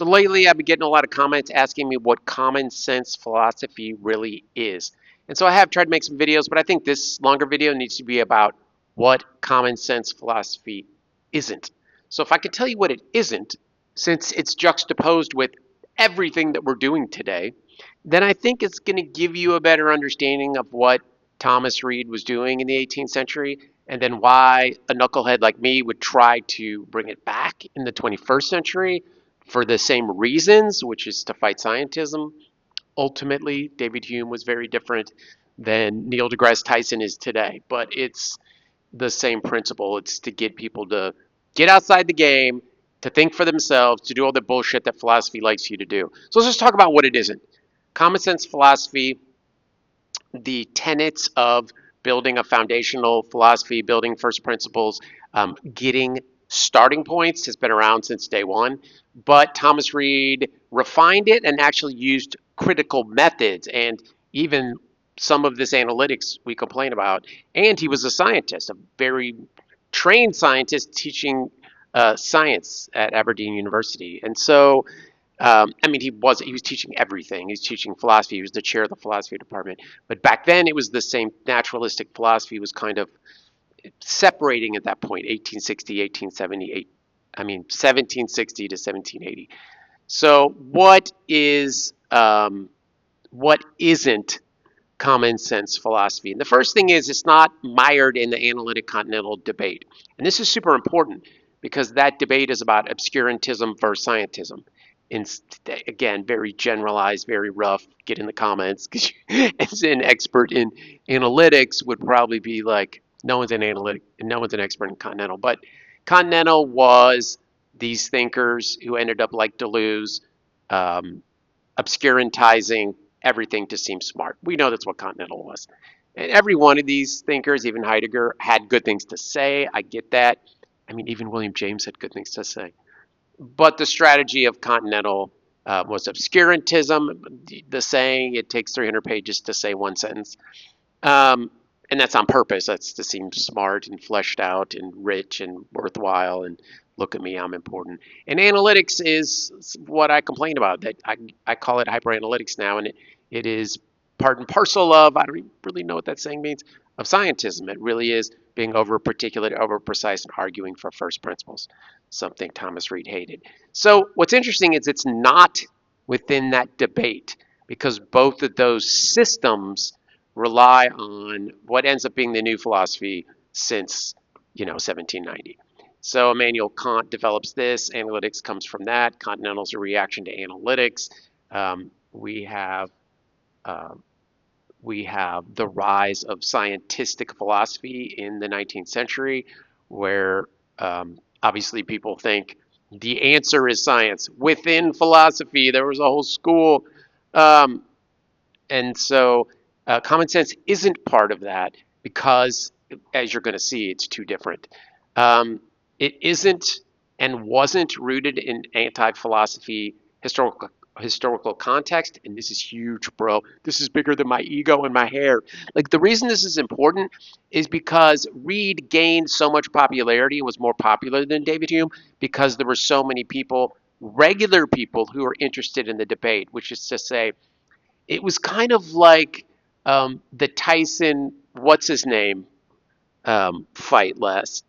So lately, I've been getting a lot of comments asking me what common sense philosophy really is. And so I have tried to make some videos, but I think this longer video needs to be about what common sense philosophy isn't. So if I could tell you what it isn't, since it's juxtaposed with everything that we're doing today, then I think it's going to give you a better understanding of what Thomas Reid was doing in the 18th century, and then why a knucklehead like me would try to bring it back in the 21st century for the same reasons, which is to fight scientism. Ultimately, David Hume was very different than Neil deGrasse Tyson is today, but it's the same principle. It's to get people to get outside the game, to think for themselves, to do all the bullshit that philosophy likes you to do. So let's just talk about what it isn't. Common sense philosophy, the tenets of building a foundational philosophy, building first principles, getting starting points has been around since day one. But Thomas Reid refined it and actually used critical methods and even some of this analytics we complain about. And he was a scientist, a very trained scientist teaching science at Aberdeen University. And so I mean, he was teaching everything. He was teaching philosophy. He was the chair of the philosophy department. But back then, it was the same naturalistic philosophy was kind of separating at that point, 1860, 1878. I mean, 1760 to 1780. So what isn't common sense philosophy? And the first thing is it's not mired in the analytic continental debate. And this is super important because that debate is about obscurantism versus scientism. And again, very generalized, very rough. Get in the comments because as an expert in analytics would probably be like, no one's an analytic, no one's an expert in continental. But continental was these thinkers who ended up like Deleuze, obscurantizing everything to seem smart. We know that's what continental was. And every one of these thinkers, even Heidegger, had good things to say. I get that. I mean, even William James had good things to say. But the strategy of continental was obscurantism, the saying it takes 300 pages to say one sentence. And that's on purpose. That's to seem smart and fleshed out and rich and worthwhile. And look at me, I'm important. And analytics is what I complain about. That I call it hyperanalytics now, and it is part and parcel of, I don't really know what that saying means, of scientism. It really is being over particulate, over precise, and arguing for first principles, something Thomas Reid hated. So what's interesting is it's not within that debate because both of those systems rely on what ends up being the new philosophy since 1790. So Immanuel Kant develops this. Analytics comes from that. Continental's a reaction to analytics. We have the rise of scientistic philosophy in the 19th century, where obviously people think the answer is science. Within philosophy, there was a whole school. And so common sense isn't part of that because, as you're going to see, it's too different. It isn't and wasn't rooted in anti-philosophy historical context, and this is huge, bro. This is bigger than my ego and my hair. Like, the reason this is important is because Reid gained so much popularity and was more popular than David Hume because there were so many people, regular people, who were interested in the debate, which is to say, it was kind of like the Tyson, what's his name, fight last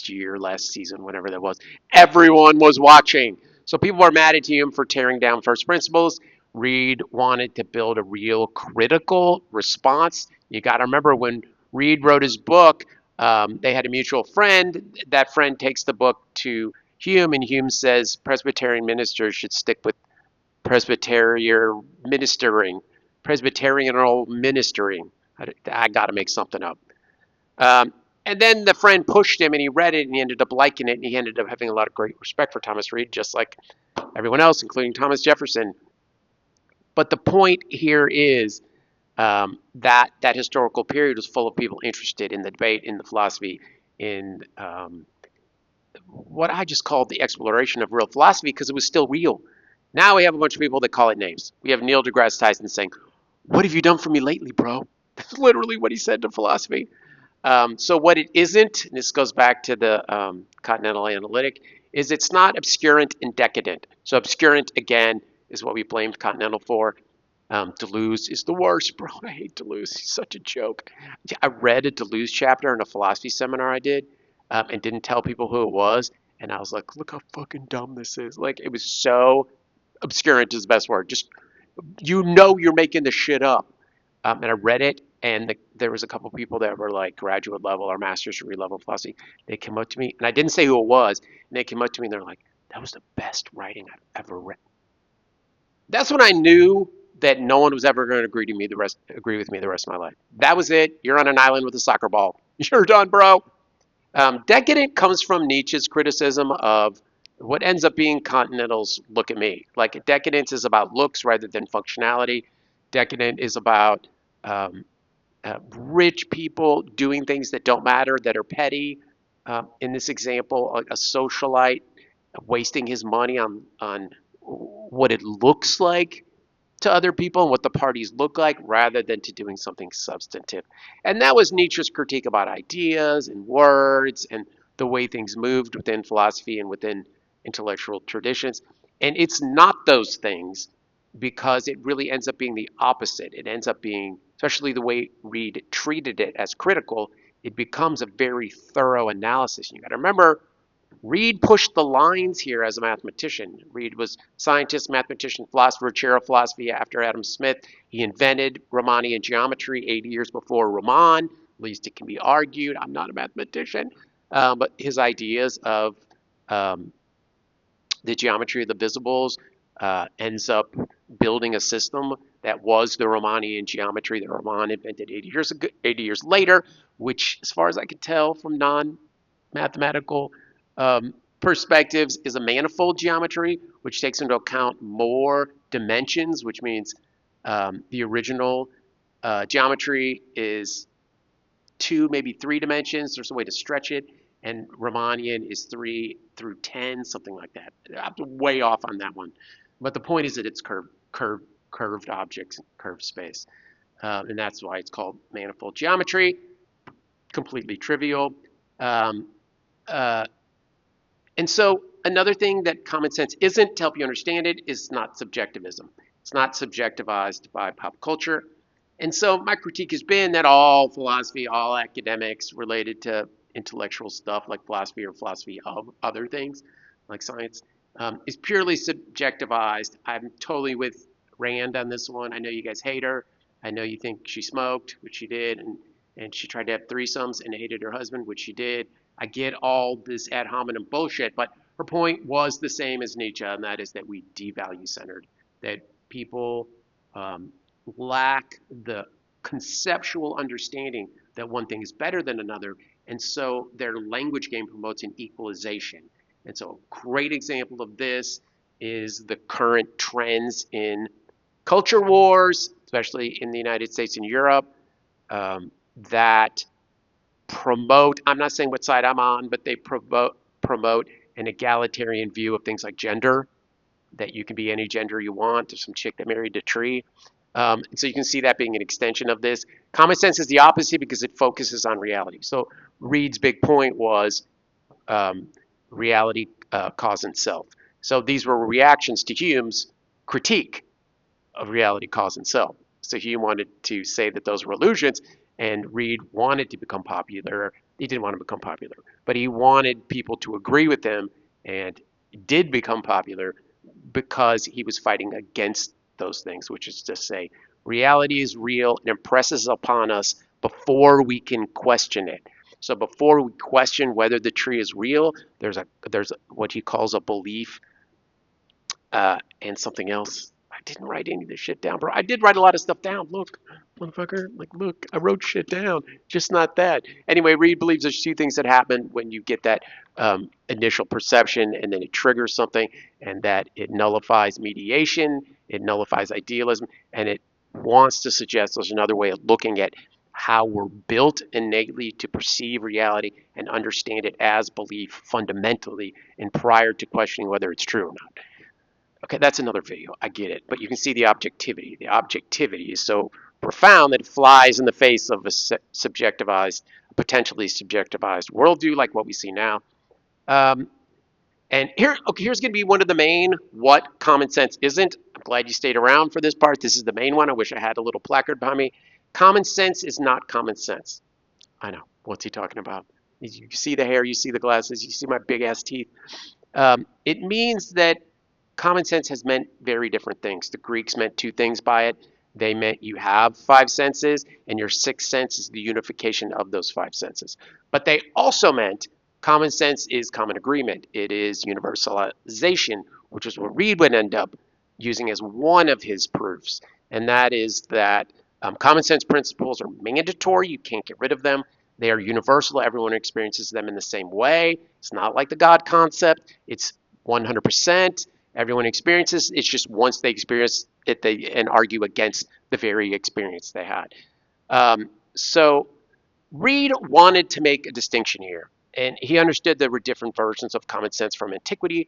year, last season, whatever that was. Everyone was watching. So people were mad at Hume for tearing down first principles. Reid wanted to build a real critical response. You got to remember when Reid wrote his book, they had a mutual friend. That friend takes the book to Hume, and Hume says Presbyterian ministers should stick with Presbyterian ministering. I got to make something up. And then the friend pushed him and he read it and he ended up liking it and he ended up having a lot of great respect for Thomas Reid, just like everyone else, including Thomas Jefferson. But the point here is that historical period was full of people interested in the debate, in the philosophy, in what I just called the exploration of real philosophy because it was still real. Now we have a bunch of people that call it names. We have Neil deGrasse Tyson saying, "What have you done for me lately, bro?" That's literally what he said to philosophy. So what it isn't, and this goes back to the continental analytic, is it's not obscurant and decadent. So obscurant, again, is what we blamed Continental for. Deleuze is the worst, bro. I hate Deleuze. He's such a joke. I read a Deleuze chapter in a philosophy seminar I did, and didn't tell people who it was. And I was like, look how fucking dumb this is. Like, it was so obscurant is the best word. Just, you're making the shit up. And I read it, and there was a couple people that were like graduate level or master's degree level philosophy. They came up to me, and I didn't say who it was. And they came up to me, and they're like, that was the best writing I've ever read. That's when I knew that no one was ever going to agree with me the rest of my life. That was it. You're on an island with a soccer ball. You're done, bro. Decadent comes from Nietzsche's criticism of what ends up being Continental's look at me. Like, decadence is about looks rather than functionality. Decadent is about rich people doing things that don't matter, that are petty. In this example, a socialite wasting his money on what it looks like to other people and what the parties look like rather than to doing something substantive. And that was Nietzsche's critique about ideas and words and the way things moved within philosophy and within intellectual traditions. And it's not those things, because it really ends up being the opposite. It ends up being, especially the way Reid treated it as critical, it becomes a very thorough analysis. You got to remember, Reid pushed the lines here as a mathematician. Reid was scientist, mathematician, philosopher, chair of philosophy after Adam Smith. He invented Riemannian geometry 80 years before Riemann. At least it can be argued. I'm not a mathematician, but his ideas of um, the geometry of the visibles ends up building a system that was the Riemannian geometry that Riemann invented 80 years later, which, as far as I could tell from non-mathematical perspectives, is a manifold geometry, which takes into account more dimensions, which means the original geometry is 2, maybe 3 dimensions. There's a way to stretch it. And Riemannian is 3 through 10, something like that. I'm way off on that one. But the point is that it's curved objects, curved space. And that's why it's called manifold geometry. Completely trivial. Um, uh, and so another thing that common sense isn't, to help you understand it, is not subjectivism. It's not subjectivized by pop culture. And so my critique has been that all philosophy, all academics related to intellectual stuff like philosophy or philosophy of other things like science is purely subjectivized. I'm totally with Rand on this one. I know you guys hate her. I know you think she smoked, which she did, and she tried to have threesomes and hated her husband, which she did. I get all this ad hominem bullshit, but her point was the same as Nietzsche, and that is that we devalue centered, that people lack the conceptual understanding that one thing is better than another, and so their language game promotes an equalization. And so a great example of this is the current trends in culture wars, especially in the United States and Europe, that promote, I'm not saying what side I'm on, but they promote an egalitarian view of things like gender, that you can be any gender you want. There's some chick that married a tree. And so you can see that being an extension of this. Common sense is the opposite because it focuses on reality. So Reid's big point was reality, cause, and self. So these were reactions to Hume's critique of reality, cause, and self. So Hume wanted to say that those were illusions, and Reid wanted to become popular. He didn't want to become popular, but he wanted people to agree with him, and did become popular because he was fighting against those things, which is to say, reality is real and impresses upon us before we can question it. So before we question whether the tree is real, there's what he calls a belief and something else. I didn't write any of this shit down, bro. I did write a lot of stuff down. Look, motherfucker. Like, look, I wrote shit down. Just not that. Anyway, Reid believes there's 2 things that happen when you get that initial perception, and then it triggers something, and that it nullifies mediation, it nullifies idealism, and it wants to suggest there's another way of looking at how we're built innately to perceive reality and understand it as belief fundamentally, and prior to questioning whether it's true or not. Okay, that's another video. I get it. But you can see the objectivity. The objectivity is so profound that it flies in the face of a subjectivized, potentially subjectivized worldview like what we see now. Um, And here's going to be one of the main what common sense isn't. I'm glad you stayed around for this part. This is the main one. I wish I had a little placard behind me. Common sense is not common sense. I know. What's he talking about? You see the hair, you see the glasses, you see my big ass teeth. It means that common sense has meant very different things. The Greeks meant two things by it. They meant you have five senses, and your sixth sense is the unification of those five senses. But they also meant common sense is common agreement. It is universalization, which is what Reid would end up using as one of his proofs. And that is that common sense principles are mandatory. You can't get rid of them. They are universal. Everyone experiences them in the same way. It's not like the God concept. It's 100%. Everyone experiences. It's just once they experience it, they and argue against the very experience they had. So Reid wanted to make a distinction here, and he understood there were different versions of common sense from antiquity.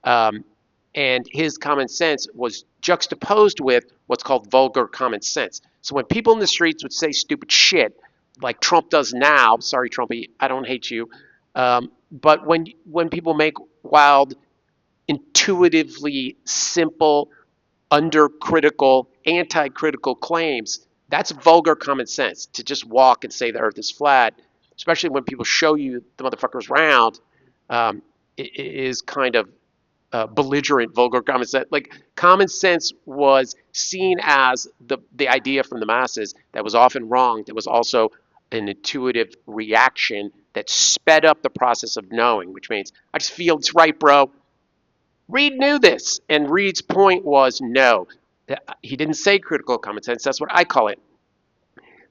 And his common sense was juxtaposed with what's called vulgar common sense. So when people in the streets would say stupid shit, like Trump does now, sorry, Trumpy, I don't hate you, but when people make wild, intuitively simple, undercritical, anti-critical claims, that's vulgar common sense. To just walk and say the earth is flat, especially when people show you the motherfuckers round, it is kind of belligerent, vulgar common sense. Like common sense was seen as the idea from the masses that was often wrong, that was also an intuitive reaction that sped up the process of knowing, which means I just feel it's right, bro. Reid knew this, and Reid's point was no. He didn't say critical common sense, that's what I call it.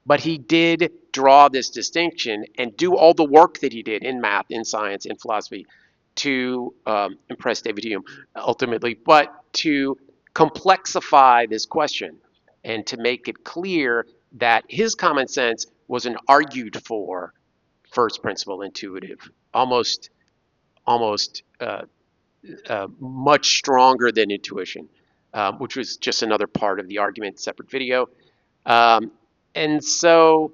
But he did draw this distinction and do all the work that he did in math, in science, in philosophy to impress David Hume ultimately, but to complexify this question and to make it clear that his common sense was an argued for first principle intuitive, almost much stronger than intuition, which was just another part of the argument, separate video. And so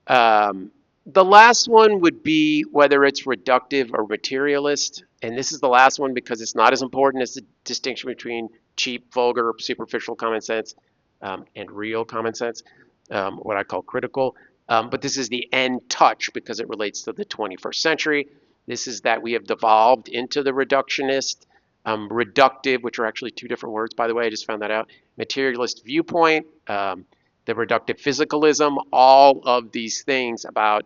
the last one would be whether it's reductive or materialist. And this is the last one because it's not as important as the distinction between cheap, vulgar, superficial common sense and real common sense, what I call critical. But this is the end touch because it relates to the 21st century. This is that we have devolved into the reductionist, reductive, which are actually two different words, by the way, I just found that out, materialist viewpoint, the reductive physicalism, all of these things about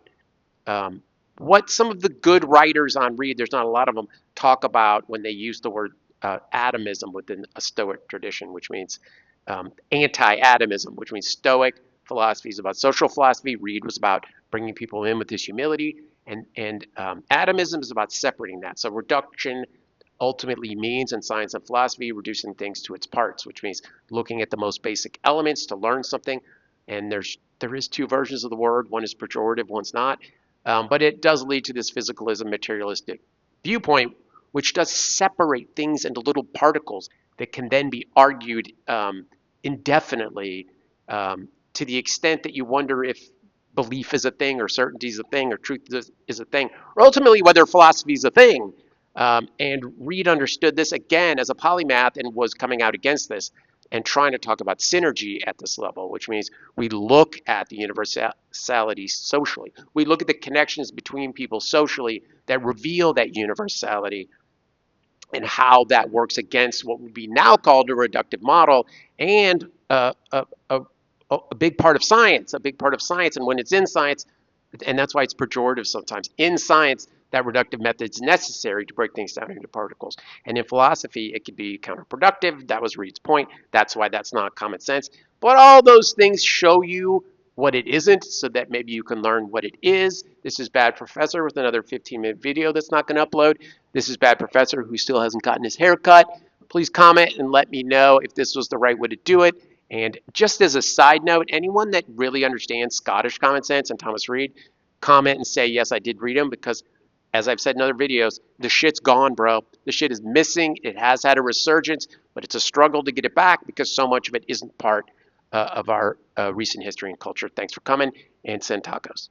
what some of the good writers on Reid, there's not a lot of them, talk about when they use the word atomism within a Stoic tradition, which means anti-atomism, which means Stoic philosophy is about social philosophy. Reid was about bringing people in with his humility, and atomism is about separating that. So reduction ultimately means in science and philosophy reducing things to its parts, which means looking at the most basic elements to learn something. And there is two versions of the word. One is pejorative, one's not. But it does lead to this physicalism, materialistic viewpoint, which does separate things into little particles that can then be argued indefinitely to the extent that you wonder if belief is a thing, or certainty is a thing, or truth is a thing, or ultimately whether philosophy is a thing. And Reid understood this again as a polymath and was coming out against this and trying to talk about synergy at this level, which means we look at the universality socially. We look at the connections between people socially that reveal that universality and how that works against what would be now called a reductive model and a big part of science, And when it's in science, and that's why it's pejorative sometimes, in science, that reductive method is necessary to break things down into particles. And in philosophy, it could be counterproductive. That was Reid's point. That's why that's not common sense. But all those things show you what it isn't so that maybe you can learn what it is. This is Bad Professor with another 15-minute video that's not going to upload. This is Bad Professor who still hasn't gotten his hair cut. Please comment and let me know if this was the right way to do it. And just as a side note, anyone that really understands Scottish common sense and Thomas Reid, comment and say, yes, I did read him, because as I've said in other videos, the shit's gone, bro. The shit is missing. It has had a resurgence, but it's a struggle to get it back because so much of it isn't part of our recent history and culture. Thanks for coming, and send tacos.